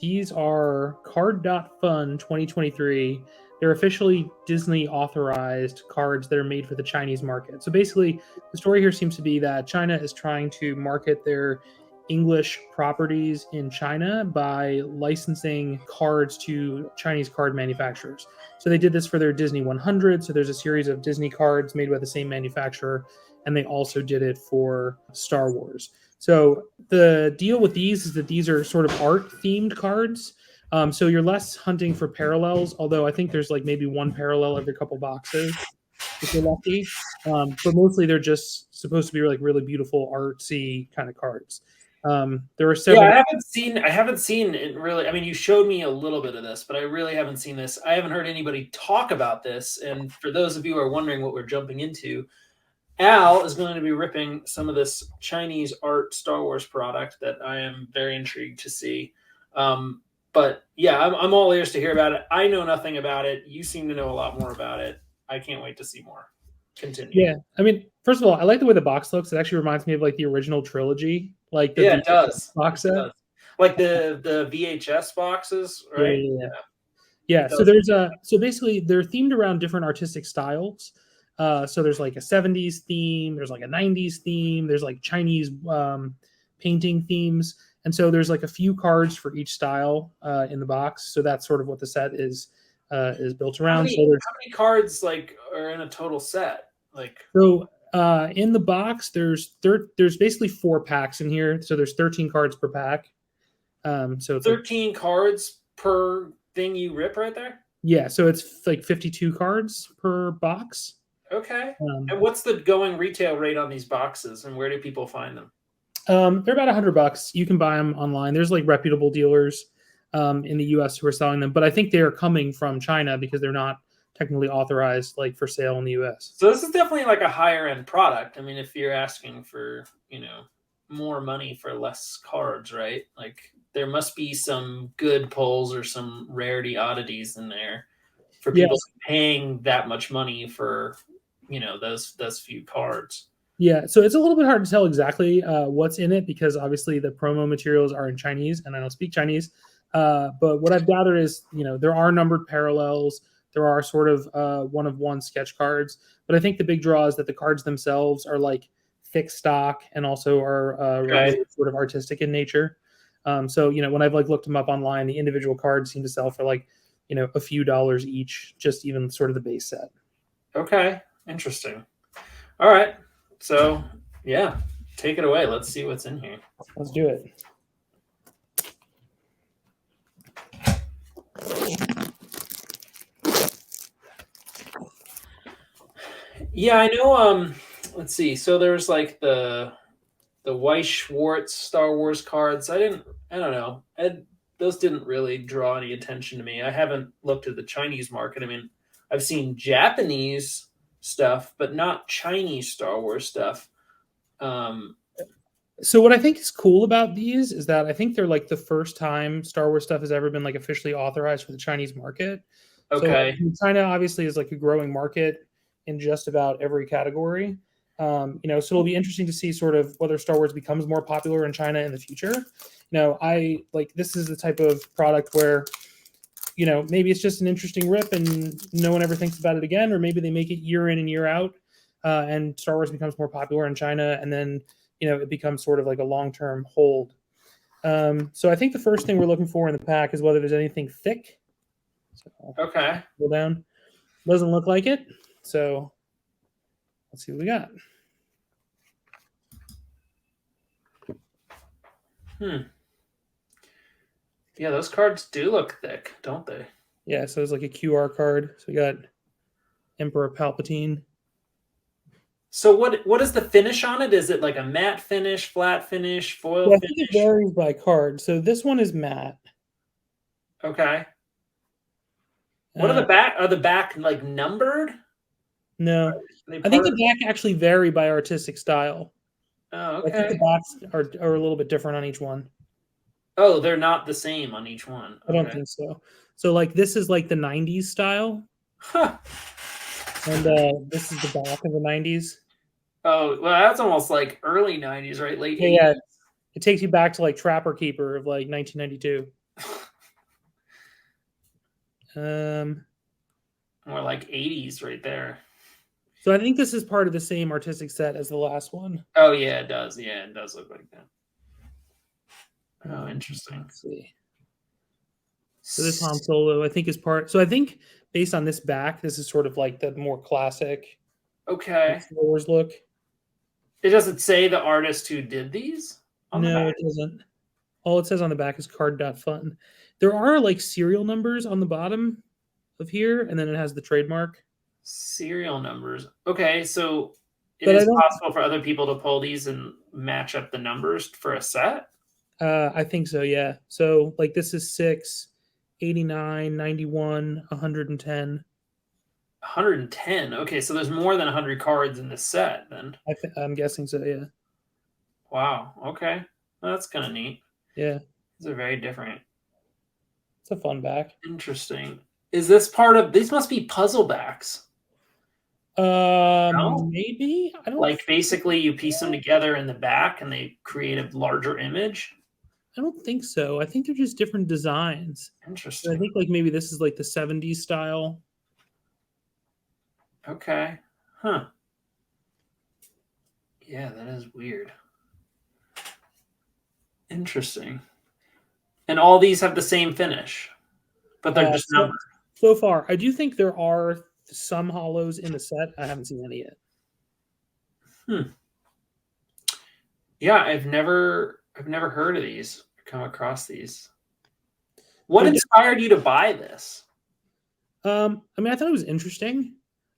These are Card.Fun 2023. They're officially Disney authorized cards that are made for the Chinese market. So basically, the story here seems to be that China is trying to market their English properties in China by licensing cards to Chinese card manufacturers. So they did this for their Disney 100. So there's a series of Disney cards made by the same manufacturer, and they also did it for Star Wars. So the deal with these is that these are sort of art themed cards. So you're less hunting for parallels, although I think there's like maybe one parallel every couple boxes if you're lucky. But mostly they're just supposed to be like really beautiful artsy kind of cards. There are Yeah, several. I haven't seen it really. I mean, you showed me a little bit of this, but I really haven't seen this. I haven't heard anybody talk about this. And for those of you who are wondering what we're jumping into, Al is going to be ripping some of this Chinese art Star Wars product that I am very intrigued to see. But yeah, I'm all ears to hear about it. I know nothing about it. You seem to know a lot more about it. I can't wait to see more. Continue. Yeah, I mean, first of all, I like the way the box looks. It actually reminds me of like the original trilogy, like the Yeah, it does. box It set. does. Like the VHS boxes, Yeah, right? yeah, yeah. Yeah, Yeah, it so does. there's a so basically they're themed around different artistic styles. So there's like a 70s theme, there's like a 90s theme, there's like Chinese painting themes, and so there's like a few cards for each style in the box. So that's sort of what the set is built How around. many So there's how many cards like are in a total set? Like in the box there's basically 4 packs in here. So there's 13 cards per pack. So it's like 13 cards per thing you rip right there? yeah, so it's like 52 cards per box. Okay. Um, And what's the going retail rate on these boxes and where do people find them? they're about $100. You can buy them online. There's like reputable dealers in the U.S. who are selling them, but I think they are coming from China because they're not technically authorized like for sale in the U.S. So this is definitely like a higher end product. I mean, if you're asking for, more money for less cards, right? Like there must be some good pulls or some rarity oddities in there for people Yes, paying that much money for, those few cards. yeah. So it's a little bit hard to tell exactly what's in it because obviously the promo materials are in Chinese and I don't speak Chinese. But what I've gathered is, there are numbered parallels. There are sort of one of one sketch cards, but I think the big draw is that the cards themselves are like thick stock and also are Okay. really sort of artistic in nature. So when I've like looked them up online, the individual cards seem to sell for like a few dollars each, just even sort of the base set. Okay. Interesting. All right. So yeah, take it away. Let's see what's in here. Let's do it. Yeah, I know. Let's see. So there's like the Weiss Schwartz Star Wars cards. I don't know. Those didn't really draw any attention to me. I haven't looked at the Chinese market. I mean, I've seen Japanese stuff, but not Chinese Star Wars stuff. So what I think is cool about these is that I think they're like the first time Star Wars stuff has ever been like officially authorized for the Chinese market. So Okay. China obviously is like a growing market in just about every category. So it'll be interesting to see sort of whether Star Wars becomes more popular in China in the future. I like this is the type of product where maybe it's just an interesting rip and no one ever thinks about it again, or maybe they make it year in and year out, and Star Wars becomes more popular in China, and then it becomes sort of like a long-term hold. So I think the first thing we're looking for in the pack is whether there's anything thick. So Okay. go down. Doesn't look like it. So let's see what we got. Yeah, those cards do look thick, don't they? Yeah, so it's like a QR card. So we got Emperor Palpatine. So what is the finish on it? Is it like a matte finish, flat finish, foil Yeah, I think it finish? varies by card. So this one is matte. Okay. What are the back? Are the back like numbered? No, Are they I think part the of? back actually vary by artistic style. Oh, I think the okay. backs are a little bit different on each one. Oh, they're not the same on each one. I don't Okay. think so. So like this is like the 90s style, Huh. and this is the back of the 90s. Oh, well, that's almost like early 90s, right? Late Yeah, 80s. it takes you back to like Trapper Keeper of like 1992. More like 80s right there. So I think this is part of the same artistic set as the last one. Oh yeah, it does. Yeah, it does look like that. Oh, interesting. Let's see. So this Han Solo, I think, is part. So I think based on this back, this is sort of like the more classic Okay. Star Wars look. It doesn't say the artist who did these on the No, back. it doesn't. All it says on the back is card.fun. There are like serial numbers on the bottom of here, and then it has the trademark. Serial numbers. Okay, so it But I is don't. possible for other people to pull these and match up the numbers for a set. I think so. Yeah. So like this is 6, 89, 91, 110. 110. Okay, so there's more than 100 cards in this set then. I'm guessing so. Yeah. Wow. Okay. Well, that's kind of neat. Yeah. These are very different. It's a fun back. Interesting. Is this part of these must be puzzle backs? No? Maybe I don't. Like basically you piece them together in the back and they create a larger image. I don't think so. I think they're just different designs. I Interesting. think like maybe this is like the 70s style. Okay. Huh. Yeah, that is weird. Interesting. And all these have the same finish, but they're just numbered. So far, I do think there are some hollows in the set. I haven't seen any yet. Yeah, I've never heard of these, come across these. What inspired you to buy this? I mean, I thought it was interesting.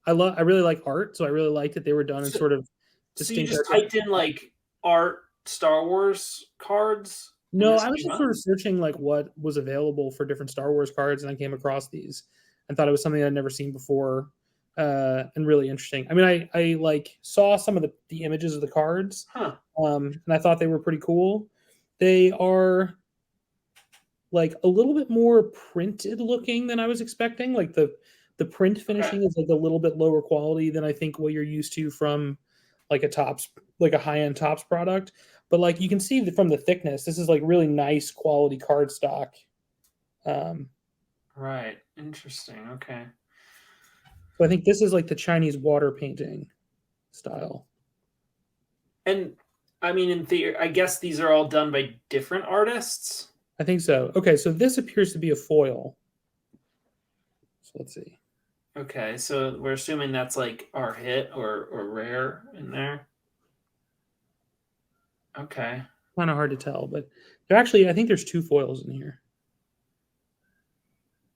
I really like art, so I really liked that they were done in sort of distinct. So you just typed in like art Star Wars cards? No, I was just sort of searching like what was available for different Star Wars cards, and I came across these and thought it was something I'd never seen before, and really interesting. I mean, I like saw some of the images of the cards, and I thought they were pretty cool. They are like a little bit more printed looking than I was expecting. Like the print finishing is like a little bit lower quality than I think what you're used to from like a high-end Topps product. But like you can see from the thickness, this is like really nice quality cardstock. Right. Interesting. Okay. So I think this is like the Chinese water painting style. And I mean, in theory, I guess these are all done by different artists. I think so. Okay, so this appears to be a foil. So let's see. Okay, so we're assuming that's like our hit or rare in there. Okay. Kind of hard to tell, but actually, I think there's 2 foils in here.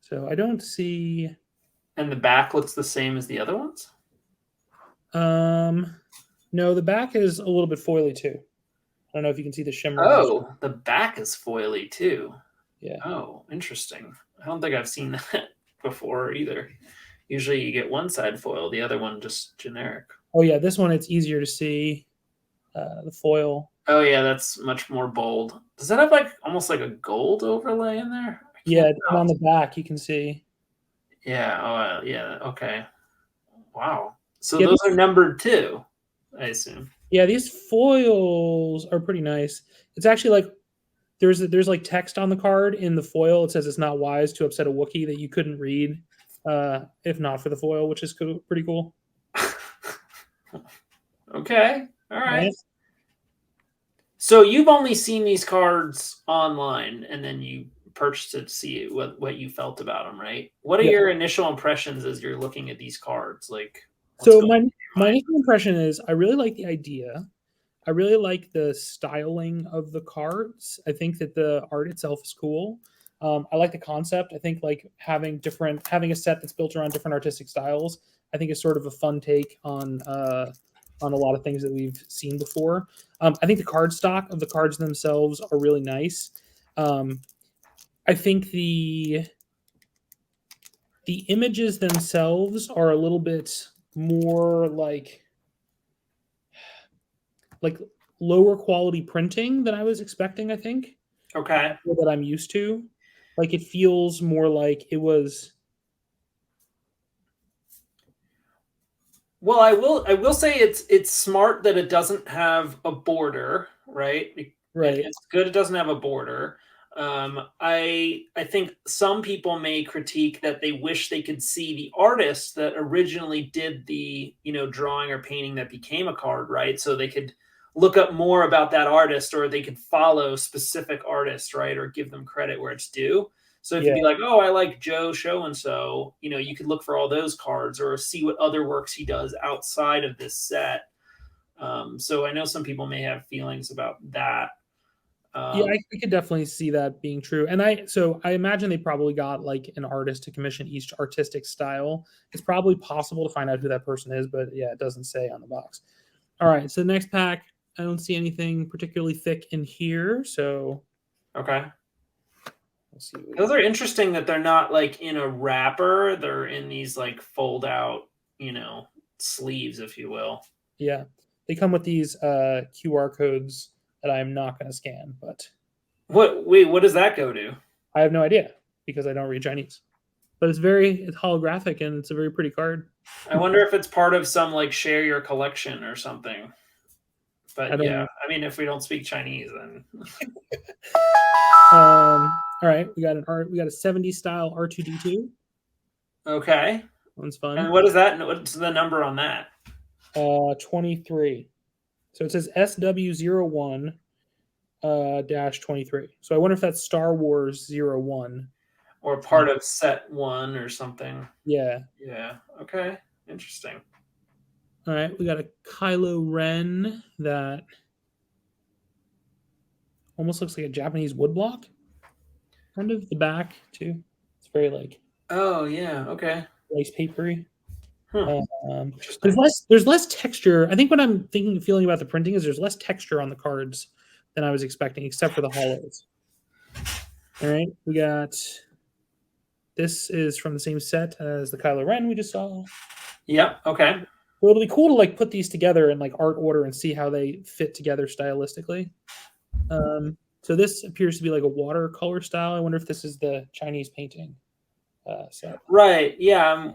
So I don't see. And the back looks the same as the other ones? No, the back is a little bit foily too. I don't know if you can see the shimmer. Oh, the back is foily too. Yeah. Oh, interesting. I don't think I've seen that before either. Usually you get one side foil, the other one just generic. Oh yeah, this one it's easier to see the foil. Oh yeah, that's much more bold. Does that have like almost like a gold overlay in there? Yeah, on the back you can see. Yeah. Oh yeah. Okay. Wow. So yeah, those are numbered too, I assume. Yeah, these foils are pretty nice. It's actually like there's like text on the card in the foil. It says it's not wise to upset a Wookiee that you couldn't read if not for the foil, which is pretty cool. Okay. All right. Nice. So you've only seen these cards online, and then you purchased it to see what you felt about them, right? What are your initial impressions as you're looking at these cards? Like, so my initial impression is I really like the idea. I really like the styling of the cards. I think that the art itself is cool. I like the concept. I think like having a set that's built around different artistic styles, I think is sort of a fun take on a lot of things that we've seen before. I think the card stock of the cards themselves are really nice. I think the images themselves are a little bit more like lower quality printing than I was expecting, I think. Okay. That I'm used to. Like it feels more like it was. Well, I will say it's smart that it doesn't have a border, right? Right. It's good it doesn't have a border. I think some people may critique that they wish they could see the artist that originally did the drawing or painting that became a card, right? So they could look up more about that artist, or they could follow specific artists, right, or give them credit where it's due. So if you'd Yeah. be like, oh, I like Joe show and so, you could look for all those cards or see what other works he does outside of this set. So I know some people may have feelings about that. Yeah, I could definitely see that being true. And I imagine they probably got like an artist to commission each artistic style. It's probably possible to find out who that person is, but yeah, it doesn't say on the box. All right, so the next pack, I don't see anything particularly thick in here, so Okay. we'll see. Those are interesting that they're not like in a wrapper. They're in these like fold out, sleeves, if you will. Yeah, they come with these QR codes that I'm not going to scan, but What does that go to? I have no idea because I don't read Chinese. But it's holographic and it's a very pretty card. I wonder if it's part of some like share your collection or something. But yeah, know. I mean, if we don't speak Chinese, then all right, we got a 70 style R2D2. Okay. One's fun. And what is that? What's the number on that? 23. So it says SW01 -23. So I wonder if that's Star Wars 01. Or part of set 1 or something. Yeah. Yeah. Okay. Interesting. All right, we got a Kylo Ren that almost looks like a Japanese woodblock. Kind of the back too. It's very like Oh yeah. Okay. rice papery. Interesting. There's less texture. I think what I'm feeling about the printing is there's less texture on the cards than I was expecting, except for the hollows. All right, we got. This is from the same set as the Kylo Ren we just saw. Yep. Okay. Well, it'll be cool to like put these together in like art order and see how they fit together stylistically. So this appears to be like a watercolor style. I wonder if this is the Chinese painting set. Right. Yeah.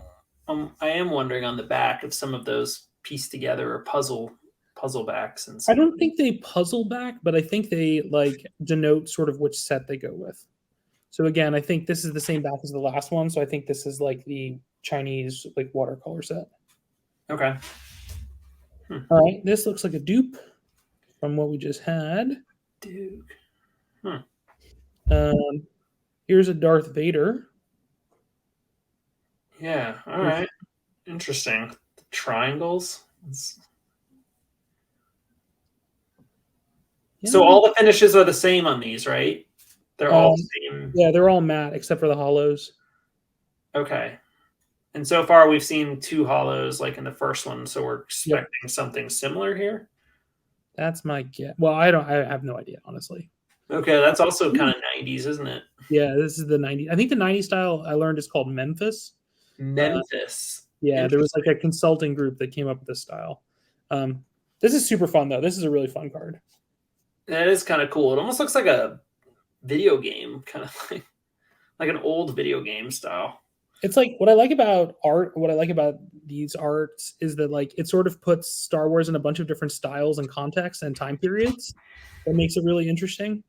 I am wondering on the back if some of those pieced together are puzzle backs and stuff. I don't think they puzzle back, but I think they like denote sort of which set they go with. So again, I think this is the same back as the last one. So I think this is like the Chinese like watercolor set. Okay. All right. This looks like a dupe from what we just had. Duke. Here's a Darth Vader. Yeah. All right. Interesting. The triangles. So all the finishes are the same on these, right? They're all the same. Yeah, they're all matte except for the hollows. Okay. And so far we've seen 2 hollows like in the first one, so we're expecting something similar here. That's my guess. Well, I have no idea, honestly. Okay, that's also kind of 90s, isn't it? Yeah, this is the 90s. I think the 90s style I learned is called Memphis. Memphis. Yeah, there was like a consulting group that came up with this style. This is super fun though. This is a really fun card. That is kind of cool. It almost looks like a video game, kind of like an old video game style. It's like what I like about art, what I like about these arts is that like it sort of puts Star Wars in a bunch of different styles and contexts and time periods. That makes it really interesting.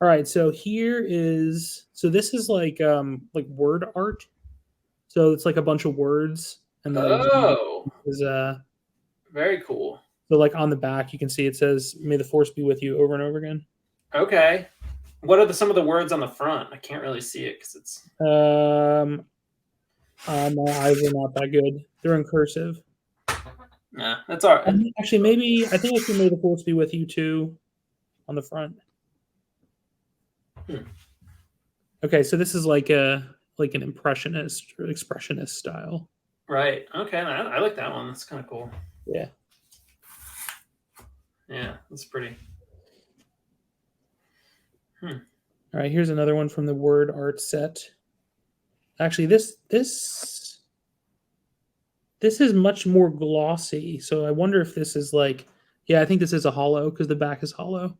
All right, so this is like word art. So it's like a bunch of words and then is very cool. So like on the back you can see it says "May the Force be with you" over and over again. Okay. What are some of the words on the front? I can't really see it because it's my eyes are not that good. They're in cursive. Nah, that's all right. Actually, I think I can "May the Force be with you" too on the front. Okay, so this is like an impressionist or expressionist style. Right. Okay, I like that one. That's kind of cool. Yeah. Yeah, that's pretty. All right, here's another one from the word art set. Actually, this is much more glossy. So I wonder if this is like, yeah, I think this is a hollow because the back is hollow.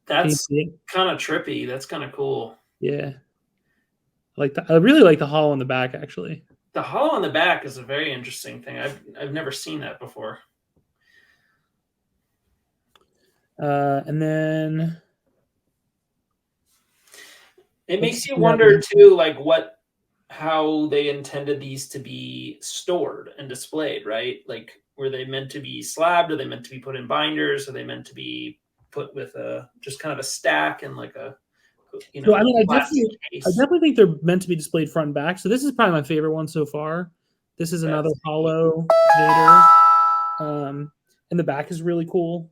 That's kind of trippy. That's kind of cool. Yeah. I really like the hollow on the back, actually. The hollow on the back is a very interesting thing. I've never seen that before. And then It Let's makes you see that wonder one. too, like how they intended these to be stored and displayed, right? Like, were they meant to be slabbed? Are they meant to be put in binders? Are they meant to be put with a just kind of a stack and like a So I mean, plastic I case? definitely think they're meant to be displayed front and back. So this is probably my favorite one so far. This is another That's neat. hollow Vader. And the back is really cool.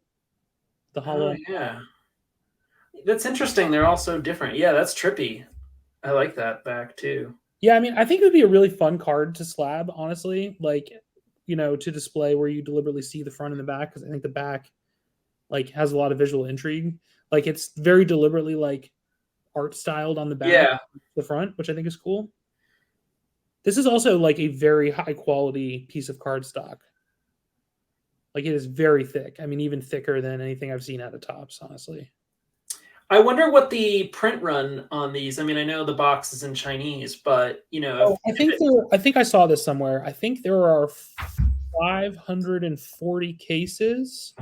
The Oh hollow. yeah, that's interesting. They're all so different. Yeah, that's trippy. I like that back too. Yeah, I mean, I think it would be a really fun card to slab, honestly. Like, to display where you deliberately see the front and the back, because I think the back like has a lot of visual intrigue. Like it's very deliberately like art styled on the back, Yeah, the front, which I think is cool. This is also like a very high quality piece of cardstock. Like it is very thick. I mean, even thicker than anything I've seen out of Tops, honestly. I wonder what the print run on these. I mean, I know the box is in Chinese, but Oh, if it I think I saw this somewhere. I think there are 540 cases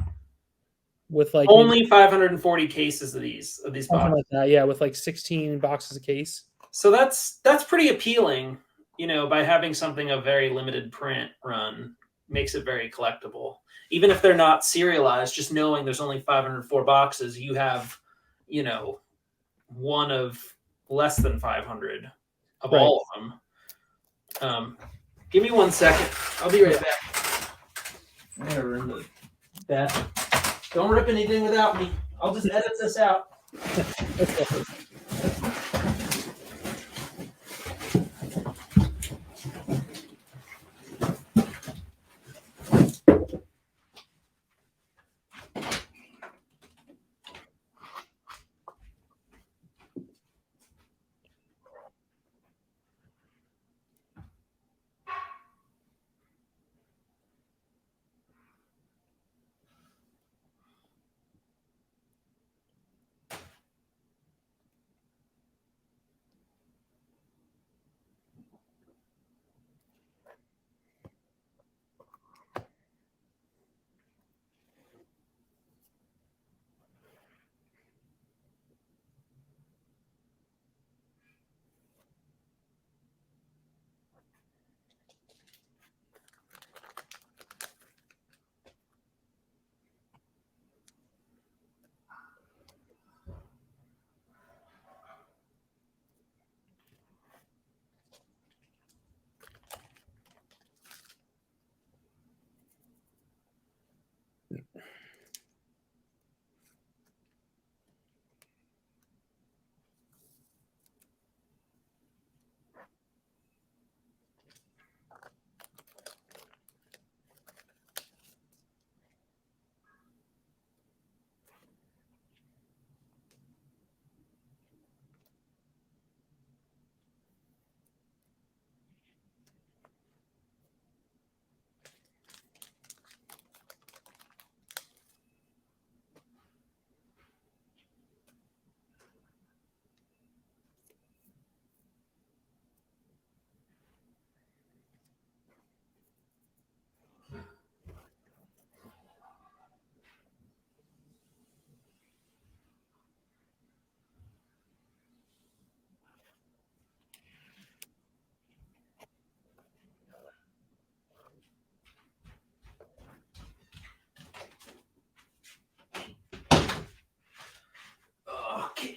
with like maybe only 540 cases of these something like boxes. that. Yeah, with like 16 boxes a case. So that's pretty appealing, by having something a very limited print run makes it very collectible. Even if they're not serialized, just knowing there's only 504 boxes, you have, you know, one of less than 500 of Right. all of them. Give me 1 second. I'll be right back. I'm gonna remove that. Don't rip anything without me. I'll just edit this out. Okay.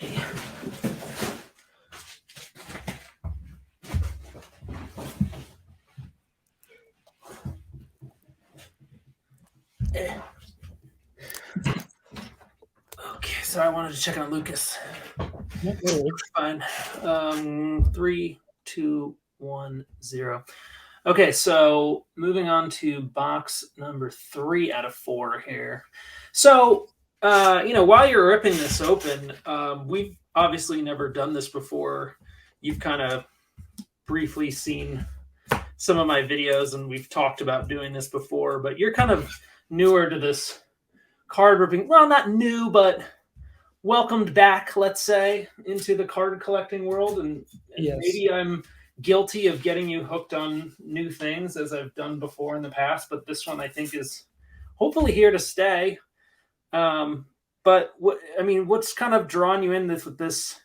Okay, so I wanted to check on Lucas. Not really. Fine. 3, 2, 1, 0. Okay, so moving on to box number 3 out of 4 here. So, while you're ripping this open, we've obviously never done this before. You've kind of briefly seen some of my videos, and we've talked about doing this before, but you're kind of newer to this card ripping. Well, not new, but welcomed back, let's say, into the card collecting world. And Yes. maybe I'm guilty of getting you hooked on new things as I've done before in the past, but this one I think is hopefully here to stay. But what's kind of drawn you in with this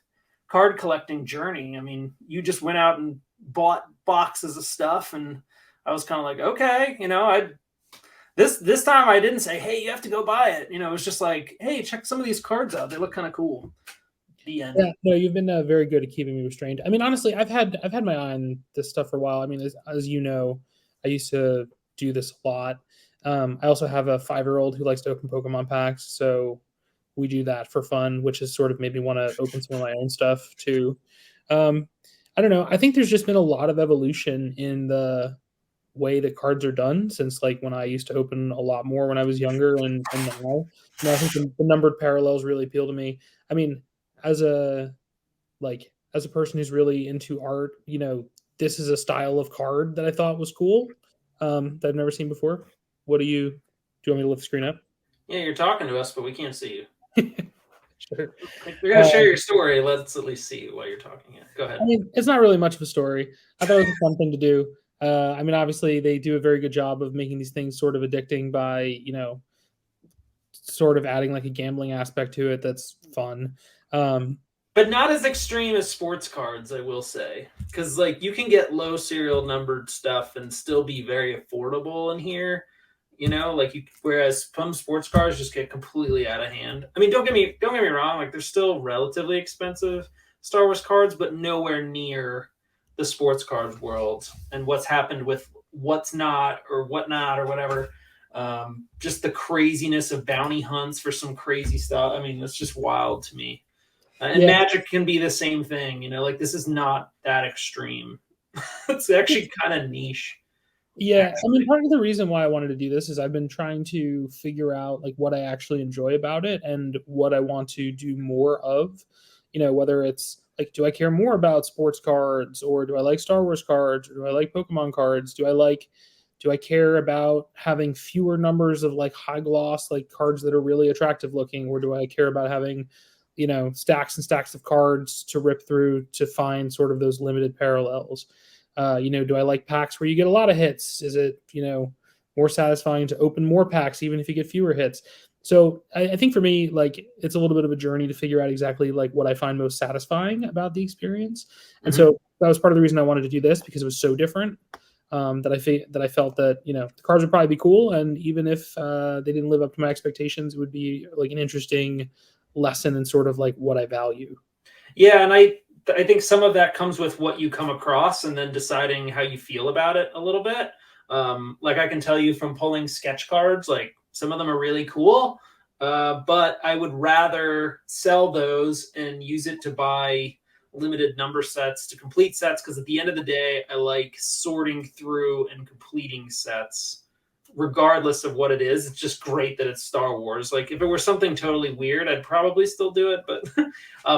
card collecting journey. I mean, you just went out and bought boxes of stuff, and I was kind of like, okay, this time I didn't say, hey, you have to go buy it. It was just like, hey, check some of these cards out. They look kind of cool. The end. Yeah, no, you've been very good at keeping me restrained. I mean, honestly, I've had my eye on this stuff for a while. I mean, as you know, I used to do this a lot. I also have a 5-year-old who likes to open Pokemon packs, so we do that for fun, which has sort of made me want to open some of my own stuff too. I don't know. I think there's just been a lot of evolution in the way that cards are done since like when I used to open a lot more when I was younger and now. I think the numbered parallels really appeal to me. I mean, as a person who's really into art, this is a style of card that I thought was cool, that I've never seen before. Do you want me to lift the screen up? Yeah, you're talking to us, but we can't see you. Sure. If you're going to share your story, let's at least see while you're talking. Yeah, go ahead. I mean, it's not really much of a story. I thought it was a fun thing to do. I mean, obviously, they do a very good job of making these things sort of addicting by, sort of adding like a gambling aspect to it that's fun. But not as extreme as sports cards, I will say. Because, like, you can get low serial numbered stuff and still be very affordable in here. Whereas some sports cards just get completely out of hand. I mean, don't get me wrong. Like, they're still relatively expensive Star Wars cards, but nowhere near the sports cards world and what's happened with what's not or whatnot or whatever. Just the craziness of bounty hunts for some crazy stuff. I mean, it's just wild to me. And Magic can be the same thing. Like, this is not that extreme. It's actually kind of niche. Yeah, I mean, part of the reason why I wanted to do this is I've been trying to figure out like what I actually enjoy about it and what I want to do more of. Whether it's like, do I care more about sports cards, or do I like Star Wars cards, or do I like Pokemon cards? Do I care about having fewer numbers of like high gloss like cards that are really attractive looking, or do I care about having stacks and stacks of cards to rip through to find sort of those limited parallels? Do I like packs where you get a lot of hits? Is it, more satisfying to open more packs even if you get fewer hits? So I think for me, like, it's a little bit of a journey to figure out exactly like what I find most satisfying about the experience. And so that was part of the reason I wanted to do this, because it was so different, that I felt that, the cards would probably be cool. And even if they didn't live up to my expectations, it would be like an interesting lesson in sort of like what I value. Yeah. And I think some of that comes with what you come across and then deciding how you feel about it a little bit. Like, I can tell you from pulling sketch cards, like, some of them are really cool, but I would rather sell those and use it to buy limited number sets to complete sets, because at the end of the day, I like sorting through and completing sets regardless of what it is. It's just great that it's Star Wars. Like, if it were something totally weird, I'd probably still do it, but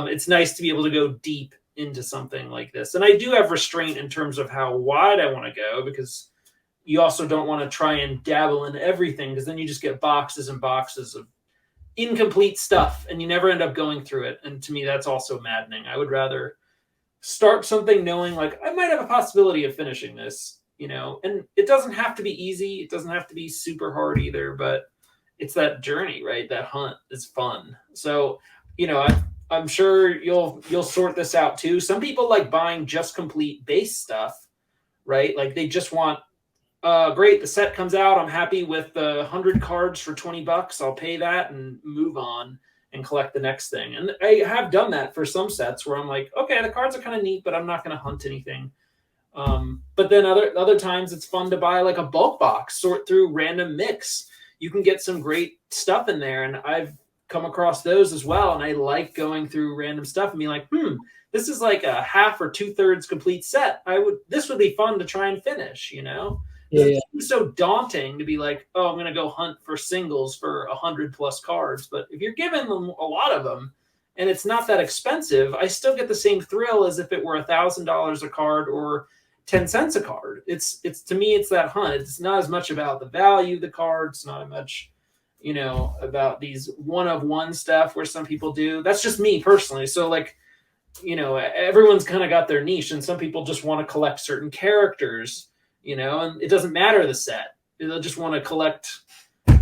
it's nice to be able to go deep into something like this. And I do have restraint in terms of how wide I want to go, because you also don't want to try and dabble in everything, because then you just get boxes and boxes of incomplete stuff and you never end up going through it. And to me, that's also maddening. I would rather start something knowing like I might have a possibility of finishing this, and it doesn't have to be easy. It doesn't have to be super hard either, but it's that journey, right? That hunt is fun. So, I'm sure you'll sort this out too. Some people like buying just complete base stuff, right? Like, they just want, great, the set comes out, I'm happy with the 100 cards for $20. I'll pay that and move on and collect the next thing. And I have done that for some sets where I'm like, okay, the cards are kind of neat, but I'm not going to hunt anything. But then other times it's fun to buy like a bulk box, sort through random mix. You can get some great stuff in there, and I've come across those as well. And I like going through random stuff and being like, this is like a half or 2/3 complete set. This would be fun to try and finish, Yeah. It's so daunting to be like, oh, I'm going to go hunt for singles for 100+ cards. But if you're giving them a lot of them and it's not that expensive, I still get the same thrill as if it were $1,000 a card or 10 cents a card. It's to me, it's that hunt. It's not as much about the value of the cards, not as much, about these one-of-one stuff where some people do. That's just me personally. So like, everyone's kind of got their niche, and some people just want to collect certain characters, and it doesn't matter the set. They'll just want to collect,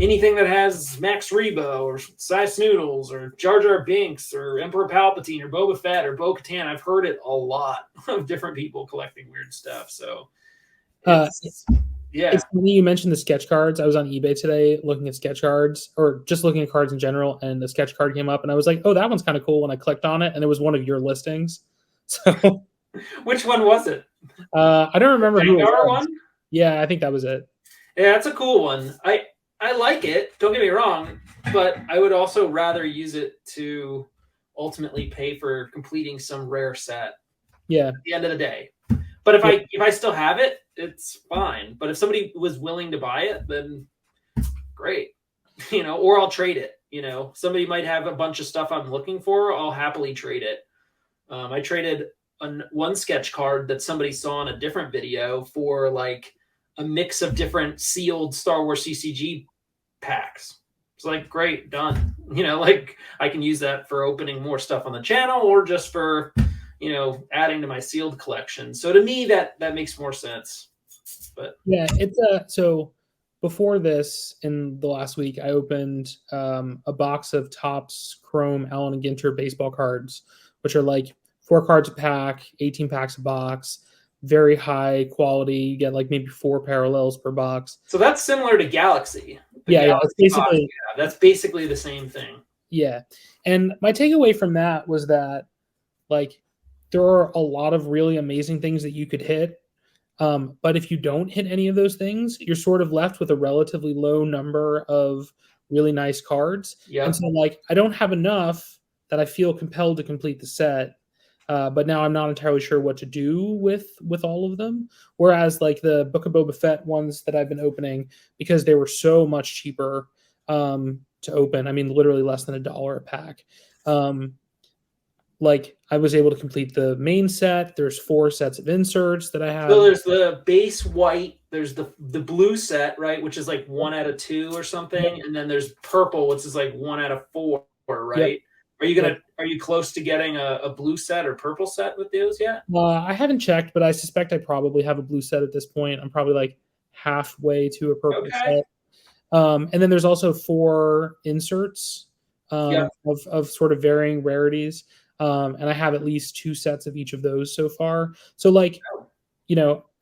anything that has Max Rebo or Cy Snoodles or Jar Jar Binks or Emperor Palpatine or Boba Fett or Bo-Katan. I've heard it a lot of different people collecting weird stuff. So it's yeah. It's funny you mentioned the sketch cards. I was on eBay today looking at sketch cards, or just looking at cards in general, and the sketch card came up, and I was like, "Oh, that one's kind of cool." And I clicked on it, and it was one of your listings. So, which one was it? I don't remember who it was. One? Yeah, I think that was it. Yeah, it's a cool one. I like it. Don't get me wrong, but I would also rather use it to ultimately pay for completing some rare set. Yeah. At the end of the day. But if I still have it, it's fine. But if somebody was willing to buy it, then great. Or I'll trade it. Somebody might have a bunch of stuff I'm looking for. I'll happily trade it. I traded one sketch card that somebody saw in a different video for like a mix of different sealed Star Wars CCG packs. It's like, great, done. Like I can use that for opening more stuff on the channel or just for adding to my sealed collection. So to me, that makes more sense. But yeah, it's so before this, in the last week, I opened a box of Topps Chrome Allen and Ginter baseball cards, which are like 4 cards a pack, 18 packs a box, very high quality. You get like maybe 4 parallels per box. So that's similar to Galaxy. It's basically that's basically the same thing. Yeah, and my takeaway from that was that like there are a lot of really amazing things that you could hit. But if you don't hit any of those things, you're sort of left with a relatively low number of really nice cards. Yeah. And so like, I don't have enough that I feel compelled to complete the set. But now I'm not entirely sure what to do with all of them. Whereas like the Book of Boba Fett ones that I've been opening, because they were so much cheaper to open. I mean, literally less than $1 a pack. Like I was able to complete the main set. There's 4 sets of inserts that I have. So there's the base white, there's the blue set, right, which is like 1 out of 2 or something, yep. And then there's purple, which is like 1 out of 4, right? Yep. Are you close to getting a blue set or purple set with those yet? I haven't checked, but I suspect I probably have a blue set at this point. I'm probably like halfway to a purple set. And then there's also 4 inserts of sort of varying rarities. And I have at least 2 sets of each of those so far. So like,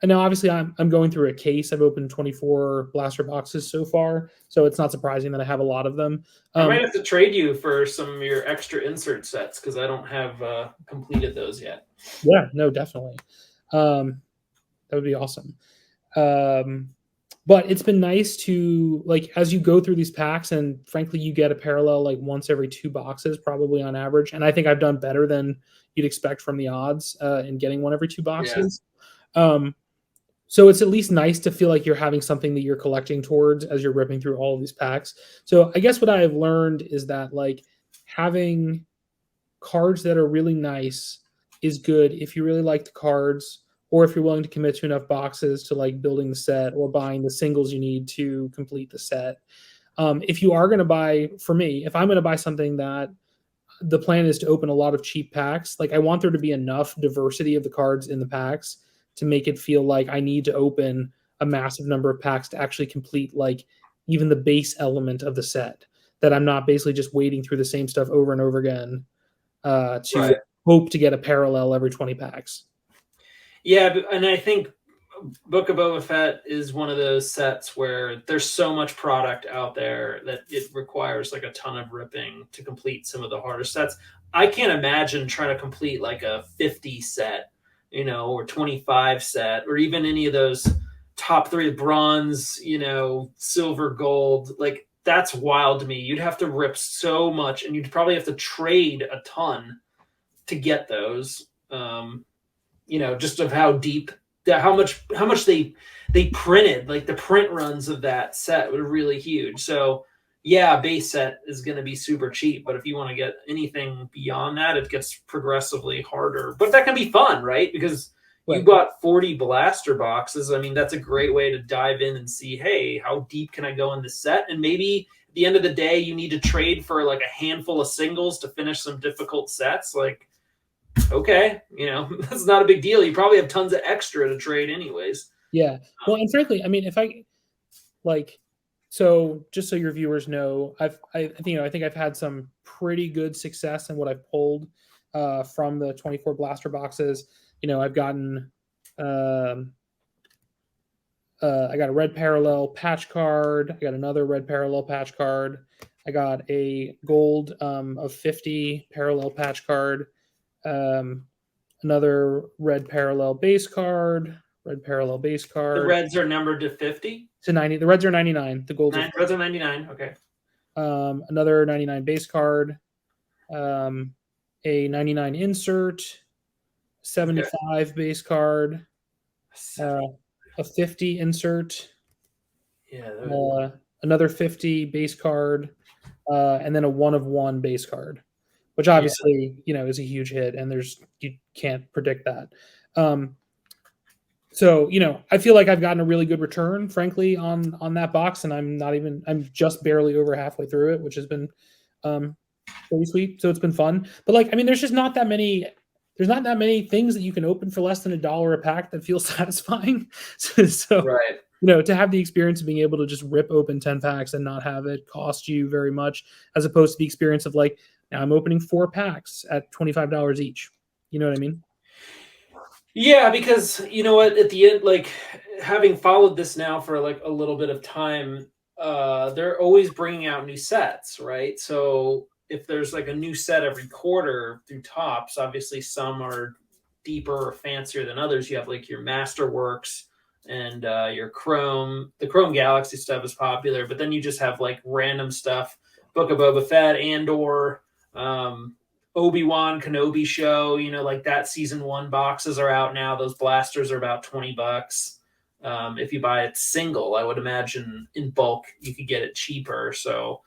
and now obviously I'm going through a case. I've opened 24 blaster boxes so far. So it's not surprising that I have a lot of them. I might have to trade you for some of your extra insert sets because I don't have completed those yet. Yeah, no, definitely. That would be awesome. But it's been nice to, like, as you go through these packs, and frankly, you get a parallel like once every 2 boxes, probably on average. And I think I've done better than you'd expect from the odds in getting 1 every 2 boxes. Yeah. So it's at least nice to feel like you're having something that you're collecting towards as you're ripping through all of these packs. So I guess what I have learned is that like having cards that are really nice is good if you really like the cards, or if you're willing to commit to enough boxes to like building the set or buying the singles you need to complete the set. If you are going to buy, for me, if I'm going to buy something that the plan is to open a lot of cheap packs, like I want there to be enough diversity of the cards in the packs to make it feel like I need to open a massive number of packs to actually complete like even the base element of the set, that I'm not basically just wading through the same stuff over and over again to hope to get a parallel every 20 packs. Yeah, and I think Book of Boba Fett is one of those sets where there's so much product out there that it requires like a ton of ripping to complete some of the harder sets. I can't imagine trying to complete like a 50 set, or 25 set, or even any of those top 3 bronze, silver, gold. Like that's wild to me. You'd have to rip so much, and you'd probably have to trade a ton to get those. Just of how deep, how much they printed, like the print runs of that set were really huge. So yeah, base set is going to be super cheap, but if you want to get anything beyond that, it gets progressively harder. But that can be fun, right? Because you bought 40 blaster boxes. I mean, that's a great way to dive in and see, hey, how deep can I go in this set? And maybe at the end of the day, you need to trade for like a handful of singles to finish some difficult sets. Like, okay, that's not a big deal. You probably have tons of extra to trade anyways. Yeah. Well, and frankly, I mean, if I like So just so your viewers know, I think I've had some pretty good success in what I've pulled from the 24 blaster boxes. I've gotten I got a red parallel patch card. I got another red parallel patch card. I got a gold of 50 parallel patch card. Another red parallel base card. Red parallel base The card. reds are numbered to 50. To 90. The reds are 99. The golds are Reds are 99. Okay. another 99 base card. A 99 insert. 75 base card. A 50 insert. Yeah. Another 50 base card, and then a 1 of 1 base card, which obviously is a huge hit, and you can't predict that. So I feel like I've gotten a really good return, frankly, on that box, and I'm just barely over halfway through it, which has been pretty sweet. So it's been fun, but there's just not that many. There's not that many things that you can open for less than $1 a pack that feel satisfying. So right. To have the experience of being able to just rip open 10 packs and not have it cost you very much, as opposed to the experience of now I'm opening 4 packs at $25 each. You know what I mean? Yeah, because you know what, at the end, having followed this now for a little bit of time, they're always bringing out new sets, right? So if there's a new set every quarter through Topps, obviously some are deeper or fancier than others. You have your Masterworks and your Chrome. The Chrome Galaxy stuff is popular, but then you just have random stuff. Book of Boba Fett, Andor, Obi-Wan Kenobi show, that season 1 boxes are out now. Those blasters are about $20. If you buy it single, I would imagine in bulk you could get it cheaper. So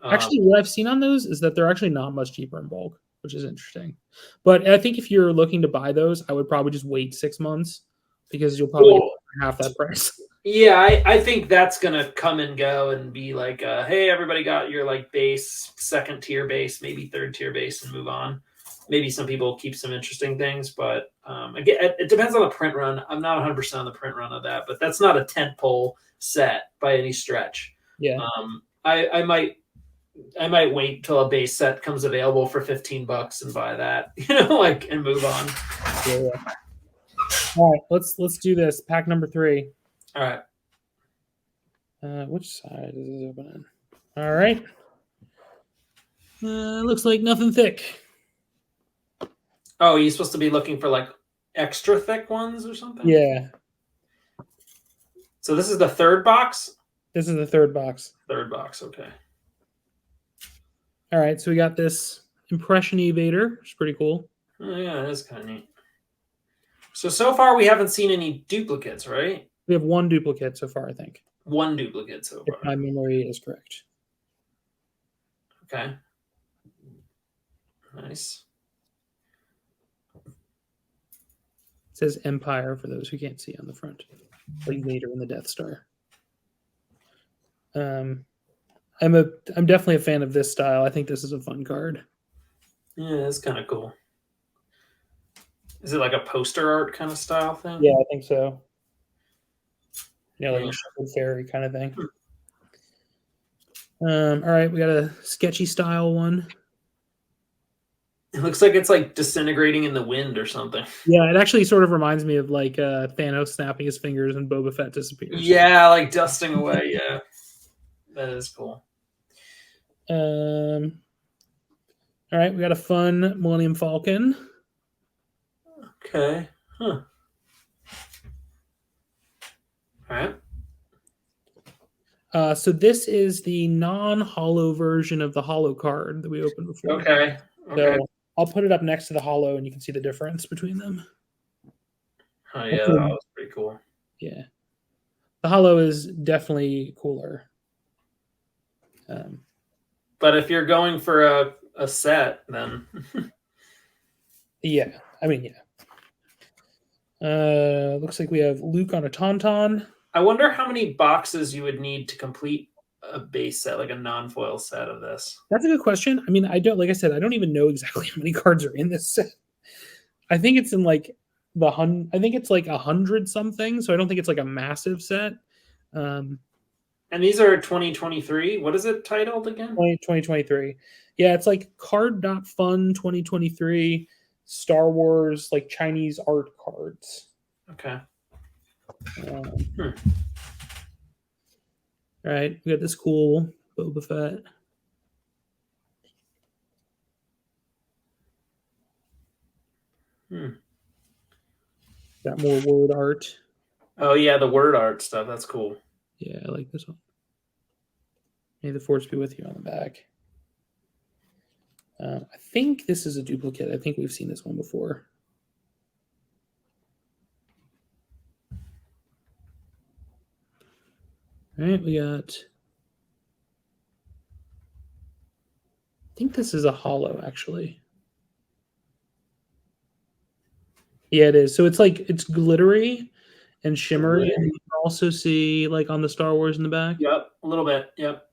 actually, what I've seen on those is that they're actually not much cheaper in bulk, which is interesting. But I think if you're looking to buy those, I would probably just wait 6 months, because you'll probably get half that price. Yeah, I think that's gonna come and go and be hey, everybody got your base, 2nd tier base, maybe 3rd tier base, and move on. Maybe some people keep some interesting things, but again, it depends on the print run. I'm not 100% on the print run of that, but that's not a tentpole set by any stretch. Yeah. I might wait till a base set comes available for $15 and buy that, and move on. Yeah. All right, let's do this. Pack number 3. All right. Which side is this open in? All right. Looks like nothing thick. Oh, you're supposed to be looking for extra thick ones or something? Yeah. So this is the 3rd box? This is the 3rd box. 3rd box, okay. All right, so we got this Impression Evader, which is pretty cool. Oh, yeah, that is kind of neat. So far we haven't seen any duplicates, right? We have 1 duplicate so far, I think. 1 duplicate so far. If my memory is correct. Okay. Nice. It says Empire for those who can't see on the front. Like Vader in the Death Star. I'm definitely a fan of this style. I think this is a fun card. Yeah, it's kind of cool. Is it like a poster art kind of style thing? Yeah, I think so. Like a Shepherd Fairy kind of thing. All right, we got a sketchy style one. It looks like it's disintegrating in the wind or something. Yeah, it actually sort of reminds me of Thanos snapping his fingers and Boba Fett disappears. Yeah, dusting away. Yeah, that is cool. All right, we got a fun Millennium Falcon. Okay. Huh. All right. So this is the non-holo version of the holo card that we opened before. Okay. So I'll put it up next to the holo, and you can see the difference between them. Oh yeah, that was pretty cool. Yeah, the holo is definitely cooler. But if you're going for a set, then yeah, looks like we have Luke on a Tauntaun. I wonder how many boxes you would need to complete a base set, like a non-foil set of this. That's a good question. I don't even know exactly how many cards are in this set. I think it's in I think it's 100 something, so I don't think it's a massive set. And these are 2023. What is it titled again? 2023. Yeah, it's like Card.Fun 2023 Star Wars like Chinese art cards. Okay. All right, we got this cool Boba Fett. Got more word art. Oh yeah, the word art stuff. That's cool. Yeah, I like this one. May the force be with you on the back. I think this is a duplicate. I think we've seen this one before. All right, we got. I think this is a hollow, actually. Yeah, it is. So it's like it's glittery and shimmery, and you can also see like on the Star Wars in the back. Yep, a little bit. Yep.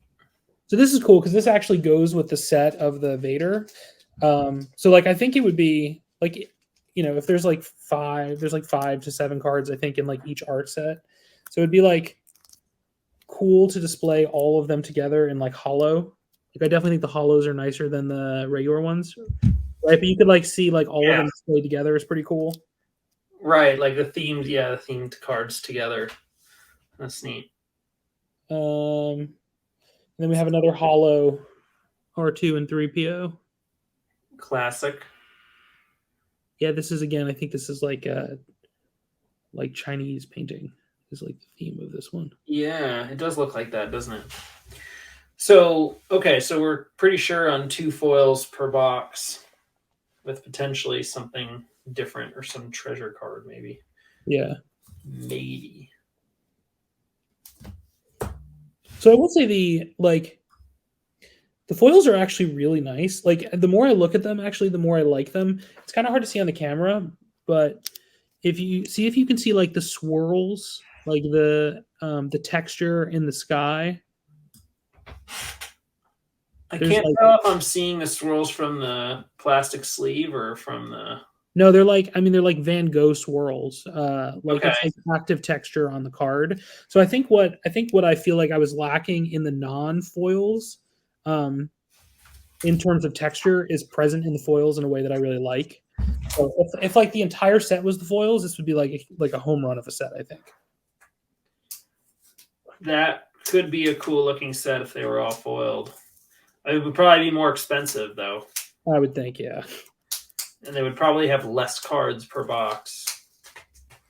So this is cool because this actually goes with the set of the Vader. So like I think it would be like, you know, if there's like 5 to 7 cards I think in like each art set. So it'd be like cool to display all of them together in like hollow. Like I definitely think the hollows are nicer than the regular ones. Right, but you could like see like all of them displayed together is pretty cool. Right, like the themed cards together. That's neat. And then we have another hollow R2 and 3PO. Classic. Yeah, this is again. I think this is like Chinese painting is like the theme of this one. Yeah, it does look like that, doesn't it? So okay, so we're pretty sure on 2 foils per box, with potentially something different or some treasure card, maybe. Yeah, maybe. So I will say the foils are actually really nice. Like the more I look at them, actually, the more I like them. It's kind of hard to see on the camera, but if you can see like the swirls, like the texture in the sky. I can't tell if I'm seeing the swirls from the plastic sleeve or from the. No, they're like Van Gogh swirls. It's like active texture on the card. So I think what I feel like I was lacking in the non-foils, in terms of texture, is present in the foils in a way that I really like. So if like the entire set was the foils, this would be like a home run of a set, I think. That could be a cool looking set if they were all foiled. It would probably be more expensive though. I would think, yeah. And they would probably have less cards per box.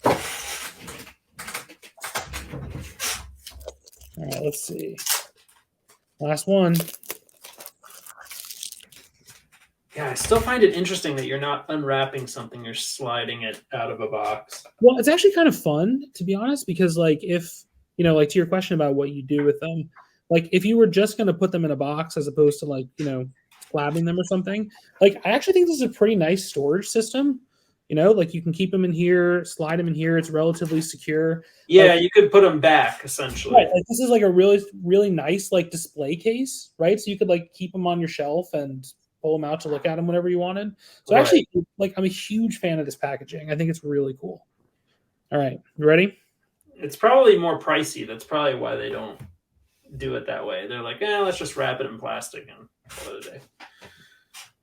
All right, let's see. Last one. Yeah, I still find it interesting that you're not unwrapping something, you're sliding it out of a box. Well, it's actually kind of fun, to be honest, because like if, you know, like to your question about what you do with them, like if you were just going to put them in a box as opposed to like, you know, slabbing them or something, like I actually think this is a pretty nice storage system. You know, like you can keep them in here, slide them in here. It's relatively secure. Yeah, like, you could put them back essentially. Right, like this is like a really, really nice like display case, right? So you could like keep them on your shelf and pull them out to look at them whenever you wanted. So actually, like I'm a huge fan of this packaging. I think it's really cool. All right, you ready? It's probably more pricey. That's probably why they don't do it that way. They're like, let's just wrap it in plastic and call it a day.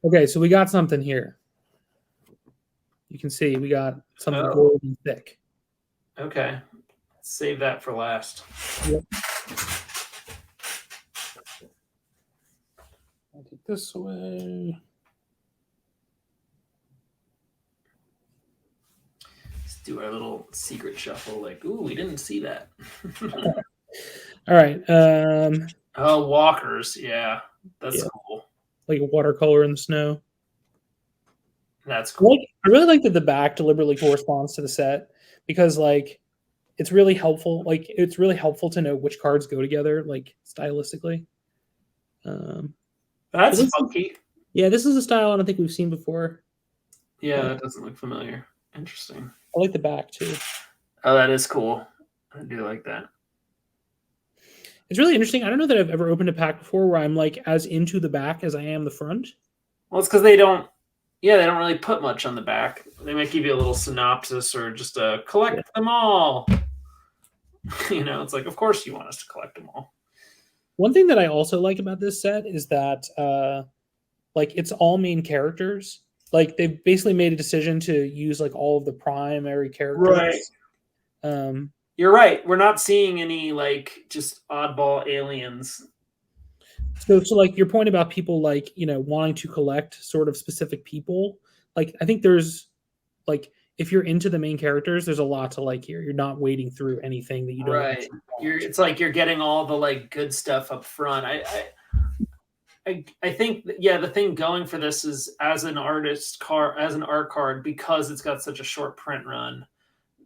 Okay, so we got something here. You can see we got something golden thick. Okay, save that for last. Yep. I'll take this away. Let's do our little secret shuffle. Like, ooh, we didn't see that. All right. Oh, walkers. Yeah, that's cool. Like a watercolor in the snow. That's cool. I really like that the back deliberately corresponds to the set because, like, it's really helpful. Like, it's really helpful to know which cards go together, like stylistically. That's funky. Yeah, this is a style I don't think we've seen before. Yeah, that doesn't look familiar. Interesting. I like the back too. Oh, that is cool. I do like that. It's really interesting. I don't know that I've ever opened a pack before where I'm like as into the back as I am the front. Well, it's because they don't really put much on the back. They might give you a little synopsis or just collect them all. It's like, of course you want us to collect them all. One thing that I also like about this set is that like it's all main characters. Like they've basically made a decision to use like all of the primary characters. Right. Um, You're right. We're not seeing any like just oddball aliens. so like your point about people like wanting to collect sort of specific people. Like I think there's like if you're into the main characters, there's a lot to like here. You're not wading through anything that you don't. Right. It's like you're getting all the like good stuff up front. I think the thing going for this is as an art card, because it's got such a short print run,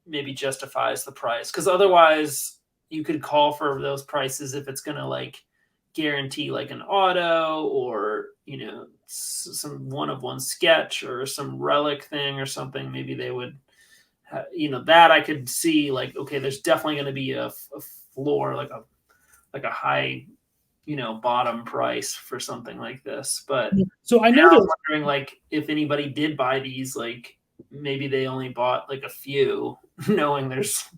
maybe justifies the price. Because otherwise, you could call for those prices if it's going to like guarantee like an auto or some one of one sketch or some relic thing or something. Maybe they would, that I could see like, okay, there's definitely going to be a floor, like a high bottom price for something like this. But so I know now I'm wondering like if anybody did buy these, like maybe they only bought like a few, knowing there's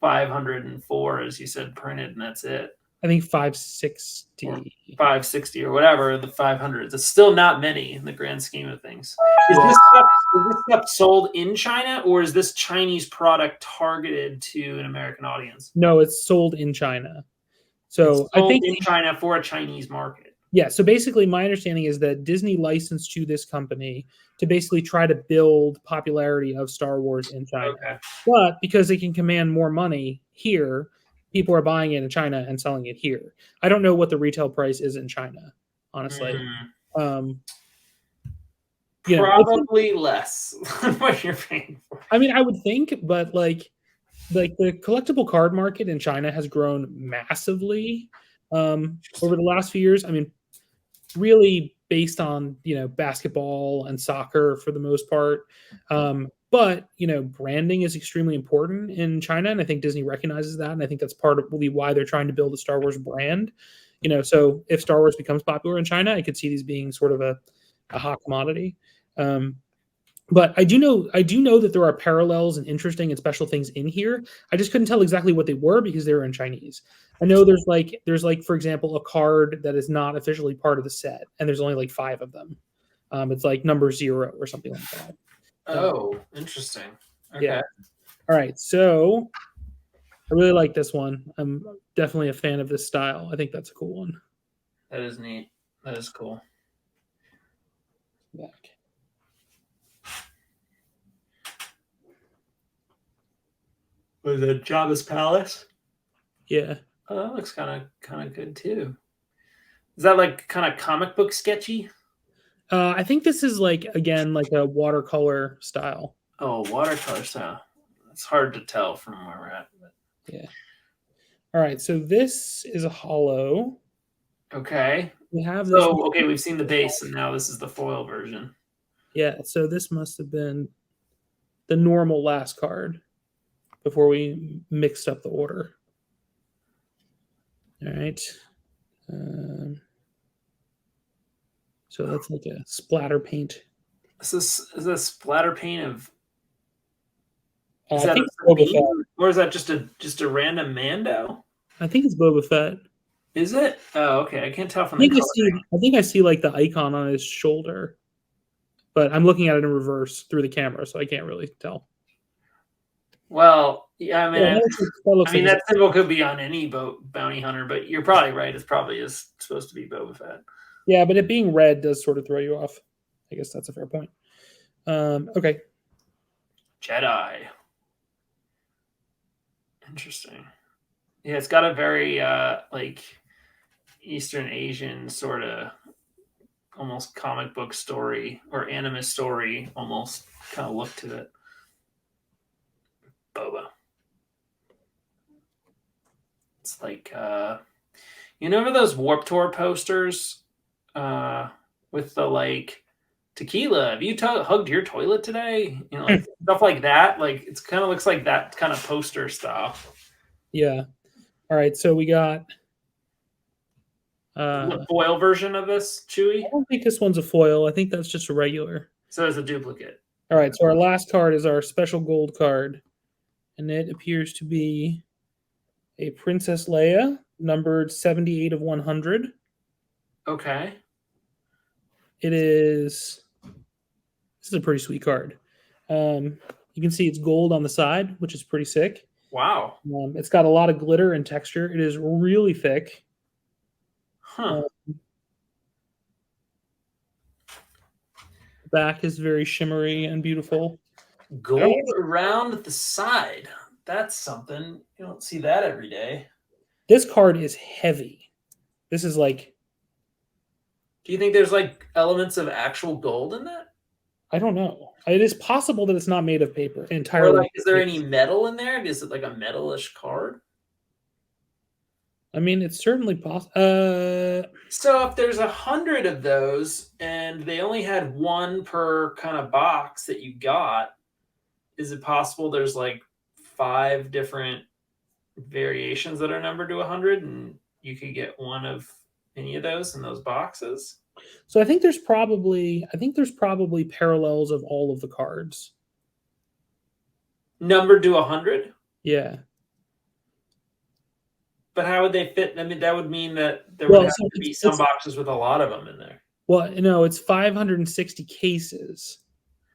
504, as you said, printed, and that's it. I think 560 or 560 or whatever, the 500s. It's still not many in the grand scheme of things. Is this stuff sold in China, or is this Chinese product targeted to an American audience? No, it's sold in China. So I think in China for a Chinese market. Yeah. So basically, my understanding is that Disney licensed to this company to basically try to build popularity of Star Wars in China. Okay. But because they can command more money here, people are buying it in China and selling it here. I don't know what the retail price is in China, honestly. Probably less than what you're paying for. I mean, I would think, but like the collectible card market in China has grown massively over the last few years. I mean, really based on basketball and soccer for the most part. But branding is extremely important in China, and I think Disney recognizes that, and I think that's part of why they're trying to build a Star Wars brand. So if Star Wars becomes popular in China, I could see these being sort of a hot commodity. But I do know that there are parallels and interesting and special things in here. I just couldn't tell exactly what they were because they were in Chinese. I know there's like for example a card that is not officially part of the set, and there's only like 5 of them. It's like number 0 or something like that. Oh, interesting. Okay. Yeah. All right. So I really like this one. I'm definitely a fan of this style. I think that's a cool one. That is neat. That is cool. Back. Was it Jabba's Palace? Yeah. Oh, that looks kind of good too. Is that like kind of comic book sketchy? I think this is like again like a watercolor style. Oh, watercolor style. It's hard to tell from where we're at. But... Yeah. All right. So this is a hollow. Okay. We have this. So okay, we've seen the base, and now this is the foil version. Yeah. So this must have been the normal last card before we mixed up the order. All right. So that's like a splatter paint. Is this splatter paint of? I think it's Boba Fett. Or is that just a random Mando? I think it's Boba Fett. Is it? Oh, okay. I can't tell from the color. I think I see like the icon on his shoulder, but I'm looking at it in reverse through the camera, so I can't really tell. Well, yeah, I mean, that symbol could be on any bounty hunter, but you're probably right. It probably is supposed to be Boba Fett. Yeah, but it being red does sort of throw you off. I guess that's a fair point. Okay. Jedi. Interesting. Yeah, it's got a very like Eastern Asian sort of almost comic book story or anime story almost kind of look to it. Boba. It's like remember those Warped Tour posters with the like tequila, have you hugged your toilet today, like stuff like that, like it's kind of looks like that kind of poster style. Yeah. All right, so we got the foil version of this, Chewy. I don't think this one's a foil. I think that's just a regular. So it's a duplicate. All right, so our last card is our special gold card, and it appears to be a Princess Leia, numbered 78 of 100. Okay. It is. This is a pretty sweet card. You can see it's gold on the side, which is pretty sick. Wow. It's got a lot of glitter and texture. It is really thick. Huh. The back is very shimmery and beautiful. Gold around the side. That's something. You don't see that every day. This card is heavy. This is like. Do you think there's like elements of actual gold in that? I don't know. It is possible that it's not made of paper entirely. Or like, is there any metal in there? Is it like a metalish card? I mean, it's certainly possible. So if there's 100 of those and they only had one per kind of box that you got, is it possible there's like 5 different variations that are numbered to 100 and you could get one of any of those in those boxes? So I think there's probably parallels of all of the cards. Numbered to 100? Yeah. But how would they fit? I mean, that would mean that there would have to be some boxes with a lot of them in there. Well, no, it's 560 cases,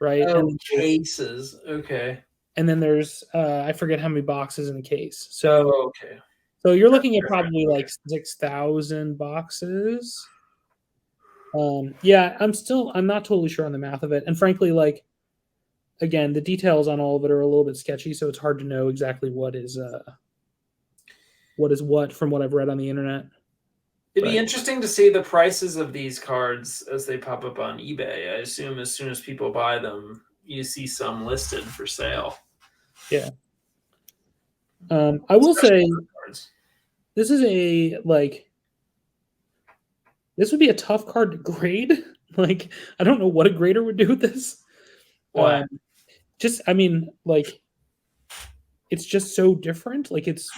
right? Oh, cases. Okay. And then there's I forget how many boxes in a case. So okay. So you're looking at probably like 6,000 boxes. Yeah, I'm not totally sure on the math of it. And frankly, like, again, the details on all of it are a little bit sketchy, so it's hard to know exactly what is what from what I've read on the internet. It'd be interesting to see the prices of these cards as they pop up on eBay. I assume as soon as people buy them, you see some listed for sale. Yeah. I will say this is this would be a tough card to grade. Like, I don't know what a grader would do with this. Why? I mean, like, it's just so different. Like, it's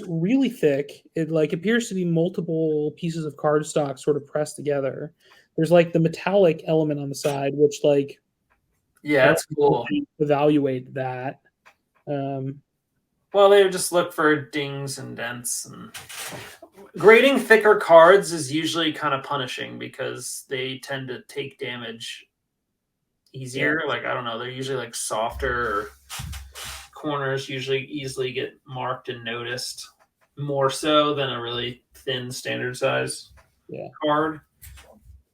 really thick. It like appears to be multiple pieces of cardstock sort of pressed together. There's like the metallic element on the side, which like, yeah, that's cool. Evaluate that. Well, they would just look for dings and dents, and grading thicker cards is usually kind of punishing because they tend to take damage easier. Yeah. Like, I don't know, they're usually like softer, or corners usually easily get marked and noticed more so than a really thin standard size card.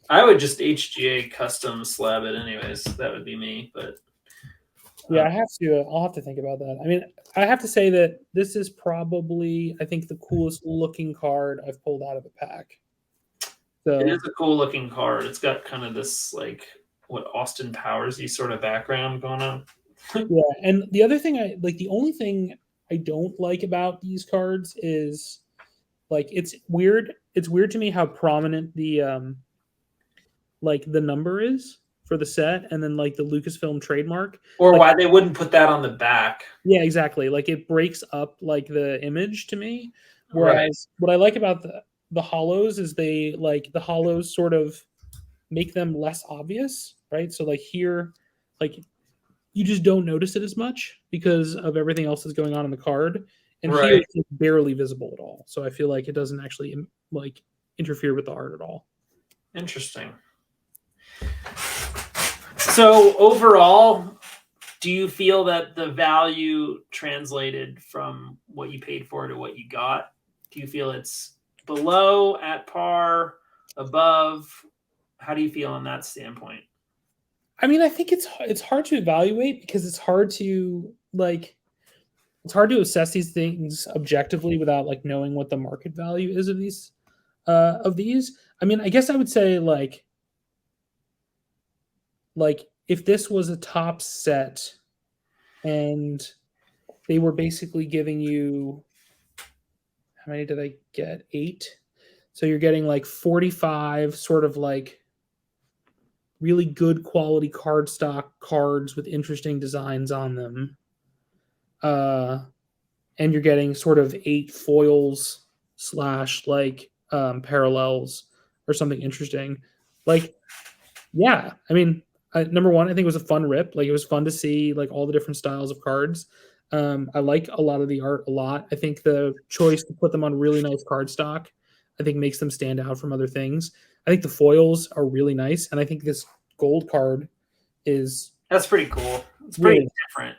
I would just HGA custom slab it anyways. That would be me, but yeah, I'll have to think about that. I mean, I have to say that this is probably, I think, the coolest looking card I've pulled out of the pack. So it is a cool looking card. It's got kind of this like what Austin Powers-y sort of background going on. Yeah, and the other thing the only thing I don't like about these cards is like it's weird to me how prominent the like the number is for the set, and then like the Lucasfilm trademark, or like, why they wouldn't put that on the back. Yeah, exactly. Like, it breaks up like the image to me. Whereas what I like about the hollows is they like the hollows sort of make them less obvious, right? So like here, like you just don't notice it as much because of everything else that's going on in the card, and here it's barely visible at all. So I feel like it doesn't actually like interfere with the art at all. Interesting. So overall, do you feel that the value translated from what you paid for to what you got? Do you feel it's below, at par, above? How do you feel on that standpoint? I mean, I think it's hard to evaluate because it's hard to assess these things objectively without like knowing what the market value is of these. I mean, I guess I would say like if this was a top set and they were basically giving you, how many did I get? 8. So you're getting like 45 sort of like really good quality cardstock cards with interesting designs on them. And you're getting sort of 8 foils / like parallels or something interesting. Like, yeah, I mean, number one, I think it was a fun rip. Like, it was fun to see like all the different styles of cards. I like a lot of the art a lot. I think the choice to put them on really nice cardstock, I think makes them stand out from other things. I think the foils are really nice, and I think this gold card is That's pretty cool. It's pretty really. different.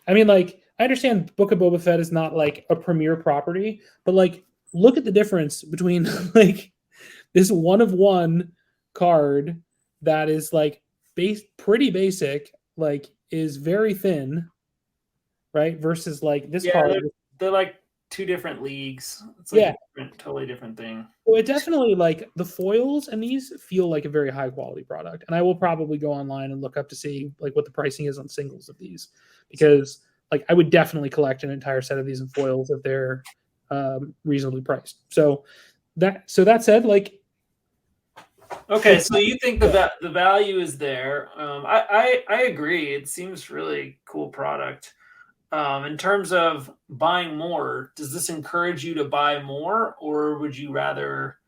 I mean, like, I understand Book of Boba Fett is not like a premier property, but like, look at the difference between like this one of one card that is like pretty basic, like is very thin, right? Versus like this Yeah, card. they're like two different leagues. It's like Yeah. a totally different thing. Well, it definitely like the foils and these feel like a very high quality product. And I will probably go online and look up to see like what the pricing is on singles of these, because like I would definitely collect an entire set of these in foils if they're reasonably priced. So that said, like, okay, so you think the value is there? I agree. It seems really cool product. In terms of buying more, does this encourage you to buy more, or would you rather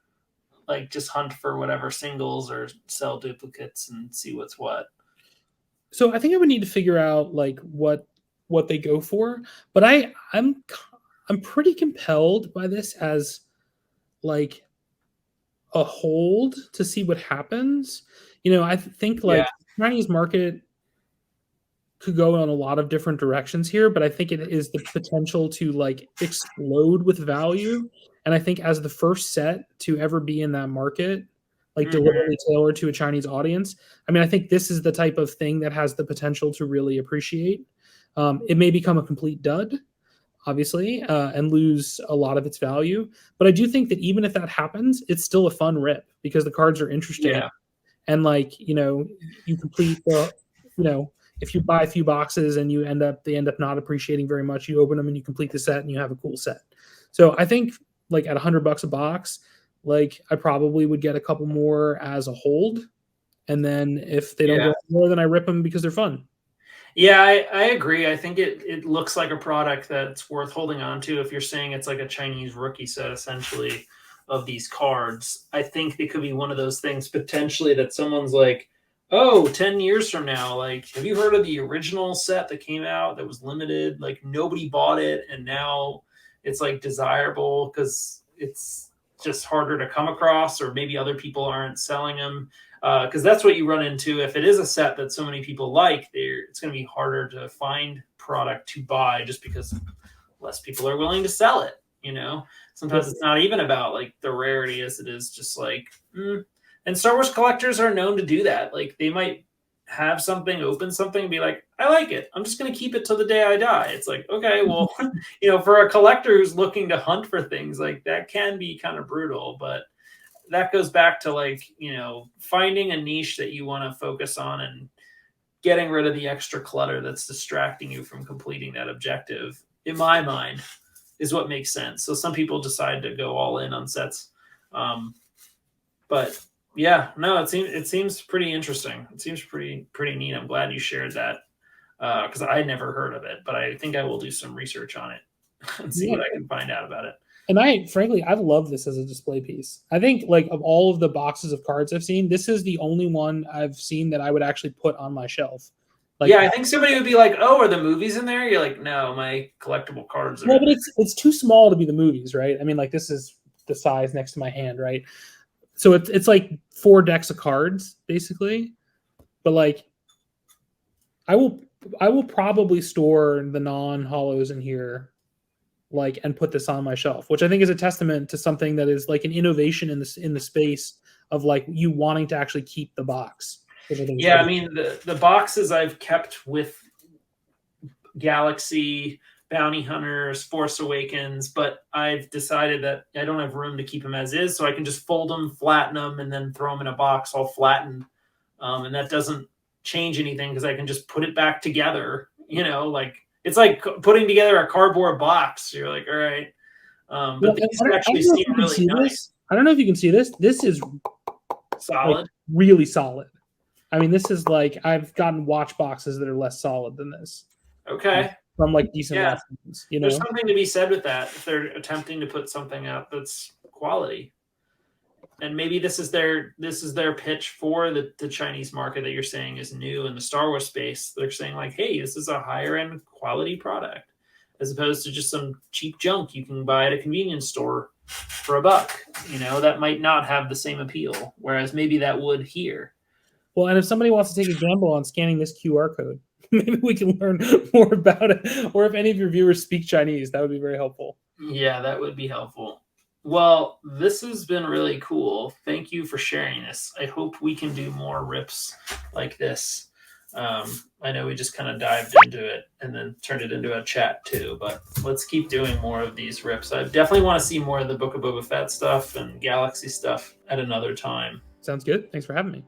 like just hunt for whatever singles or sell duplicates and see what's what? so I think I would need to figure out like what they go for, but I'm pretty compelled by this as like a hold to see what happens. I think Yeah, like Chinese market could go in a lot of different directions here, but I think it is the potential to like explode with value. And I think as the first set to ever be in that market, like deliberately tailored to a Chinese audience, I mean, I think this is the type of thing that has the potential to really appreciate. It may become a complete dud, obviously, and lose a lot of its value. But I do think that even if that happens, it's still a fun rip because the cards are interesting. yeah, And like, you complete the, if you buy a few boxes and they end up not appreciating very much, you open them and you complete the set and you have a cool set. So I think like at $100 a box, like I probably would get a couple more as a hold. And then if they don't yeah. go more, then I rip them because they're fun. Yeah, I agree. I think it looks like a product that's worth holding on to. If you're saying it's like a Chinese rookie set, essentially, of these cards, I think it could be one of those things potentially that someone's like, oh, 10 years from now, like, have you heard of the original set that came out that was limited? Like, nobody bought it, and now it's like desirable because it's just harder to come across, or maybe other people aren't selling them, because that's what you run into. If it is a set that so many people like, it's going to be harder to find product to buy just because less people are willing to sell it. Sometimes it's not even about like the rarity as it is just like, and Star Wars collectors are known to do that. Like they might have something, open something, and be like, I like it. I'm just going to keep it till the day I die. It's like, okay, well, for a collector who's looking to hunt for things, like that can be kind of brutal, but that goes back to like, finding a niche that you want to focus on and getting rid of the extra clutter that's distracting you from completing that objective, in my mind, is what makes sense. So some people decide to go all in on sets. But yeah, no, it seems pretty interesting. It seems pretty neat. I'm glad you shared that because I never heard of it, but I think I will do some research on it and see what I can find out about it. And I love this as a display piece. I think like of all of the boxes of cards I've seen, this is the only one I've seen that I would actually put on my shelf. Like, yeah, I think somebody would be like, "Oh, are the movies in there?" You're like, "No, my collectible cards are." No, but it's too small to be the movies, right? I mean, like this is the size next to my hand, right? So it's like 4 decks of cards basically. But like, I will probably store the non-hollows in here, like, and put this on my shelf, which I think is a testament to something that is like an innovation in the space of like you wanting to actually keep the box. Which I think yeah, I mean the boxes I've kept with Galaxy, Bounty Hunters, Force Awakens, but I've decided that I don't have room to keep them as is, so I can just fold them, flatten them, and then throw them in a box all flattened, and that doesn't change anything because I can just put it back together. Like it's like putting together a cardboard box. You're like, all right, but these actually seem really nice. I don't know if you can see this. This is solid, like, really solid. I mean, this is like I've gotten watch boxes that are less solid than this. Okay. From like decent lessons, There's something to be said with that if they're attempting to put something out that's quality. And maybe this is their pitch for the Chinese market that you're saying is new in the Star Wars space. They're saying like, hey, this is a higher end quality product, as opposed to just some cheap junk you can buy at a convenience store for $1. That might not have the same appeal, whereas maybe that would here. Well, and if somebody wants to take a gamble on scanning this QR code, maybe we can learn more about it. Or if any of your viewers speak Chinese, that would be very helpful. Yeah, that would be helpful. Well, this has been really cool. Thank you for sharing this. I hope we can do more rips like this. I know we just kind of dived into it and then turned it into a chat too, but let's keep doing more of these rips. I definitely want to see more of the Book of Boba Fett stuff and Galaxy stuff at another time. Sounds good. Thanks for having me.